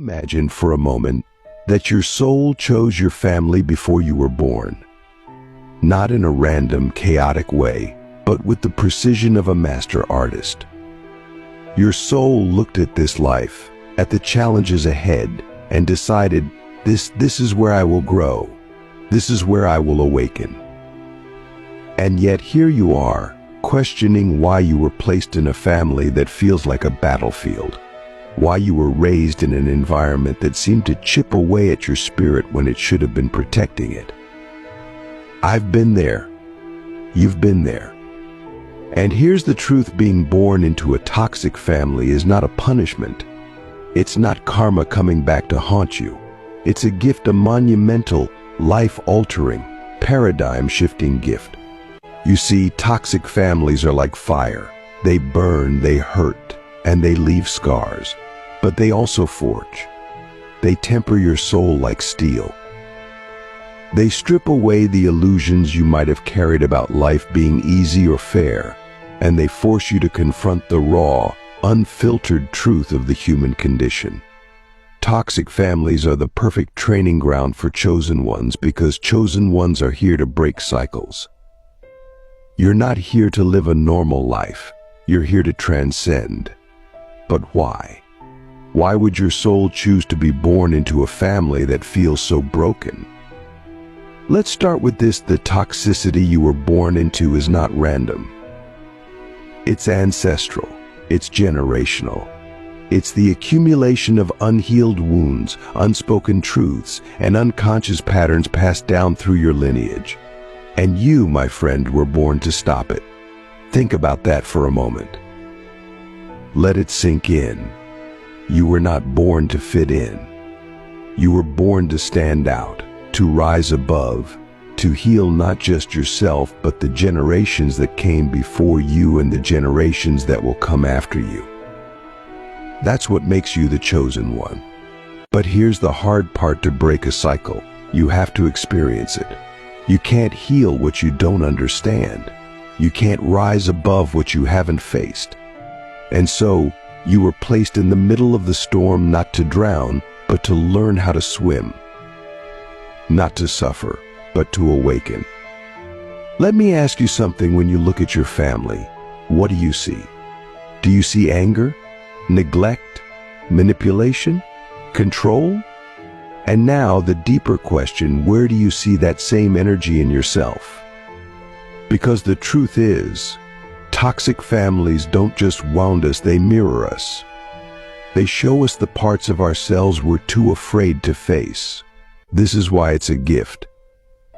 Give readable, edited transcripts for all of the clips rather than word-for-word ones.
Imagine for a moment that your soul chose your family before you were born. Not in a random, chaotic way, but with the precision of a master artist. Your soul looked at this life, at the challenges ahead, and decided, this is where I will grow. This is where I will awaken. And yet here you are, questioning why you were placed in a family that feels like a battlefield. Why you were raised in an environment that seemed to chip away at your spirit when it should have been protecting it. I've been there. You've been there. And here's the truth: being born into a toxic family is not a punishment. It's not karma coming back to haunt you. It's a gift, a monumental, life-altering, paradigm-shifting gift. You see, toxic families are like fire. They burn, they hurt, and they leave scars. But they also forge. They temper your soul like steel. They strip away the illusions you might have carried about life being easy or fair, and they force you to confront the raw, unfiltered truth of the human condition. Toxic families are the perfect training ground for chosen ones, because chosen ones are here to break cycles. You're not here to live a normal life. You're here to transcend. But why? Why would your soul choose to be born into a family that feels so broken? Let's start with this: the toxicity you were born into is not random. It's ancestral. It's generational. It's the accumulation of unhealed wounds, unspoken truths, and unconscious patterns passed down through your lineage. And you, my friend, were born to stop it. Think about that for a moment. Let it sink in. You were not born to fit in. You were born to stand out, to rise above, to heal not just yourself, but the generations that came before you and the generations that will come after you. That's what makes you the chosen one. But here's the hard part: to break a cycle, you have to experience it. You can't heal what you don't understand. You can't rise above what you haven't faced. And so, you were placed in the middle of the storm, not to drown, but to learn how to swim. Not to suffer, but to awaken. Let me ask you something: when you look at your family, what do you see? Do you see anger, neglect, manipulation, control? And now the deeper question: where do you see that same energy in yourself? Because the truth is, toxic families don't just wound us, they mirror us. They show us the parts of ourselves we're too afraid to face. This is why it's a gift.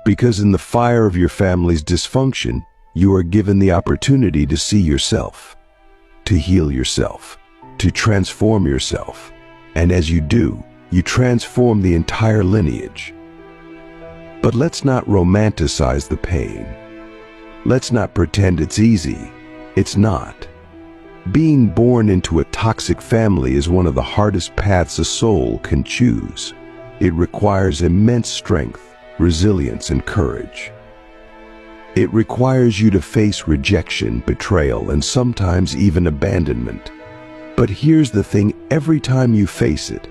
Because in the fire of your family's dysfunction, you are given the opportunity to see yourself, to heal yourself, to transform yourself. And as you do, you transform the entire lineage. But let's not romanticize the pain. Let's not pretend it's easy. It's not. Being born into a toxic family is one of the hardest paths a soul can choose. It requires immense strength, resilience, and courage. It requires you to face rejection, betrayal, and sometimes even abandonment. But here's the thing: every time you face it,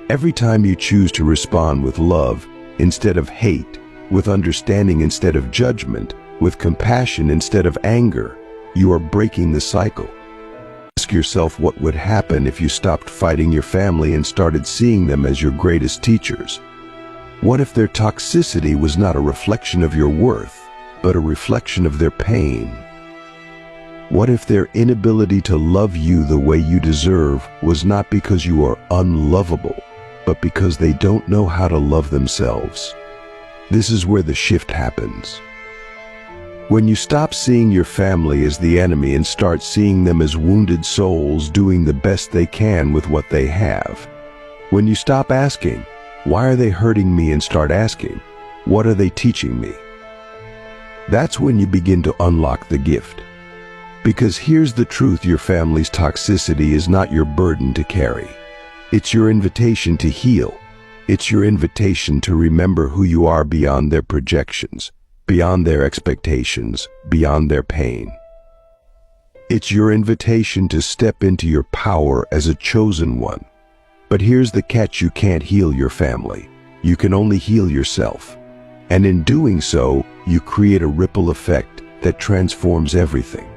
every time you choose to respond with love instead of hate, with understanding instead of judgment, with compassion instead of anger, you are breaking the cycle. Ask yourself what would happen if you stopped fighting your family and started seeing them as your greatest teachers. What if their toxicity was not a reflection of your worth, but a reflection of their pain? What if their inability to love you the way you deserve was not because you are unlovable, but because they don't know how to love themselves? This is where the shift happens. When you stop seeing your family as the enemy and start seeing them as wounded souls doing the best they can with what they have. When you stop asking, "Why are they hurting me?" and start asking, "What are they teaching me?" That's when you begin to unlock the gift. Because here's the truth: your family's toxicity is not your burden to carry. It's your invitation to heal. It's your invitation to remember who you are beyond their projections, beyond their expectations, beyond their pain. It's your invitation to step into your power as a chosen one, But here's the catch: you can't heal your family. You can only heal yourself. And in doing so, you create a ripple effect that transforms everything.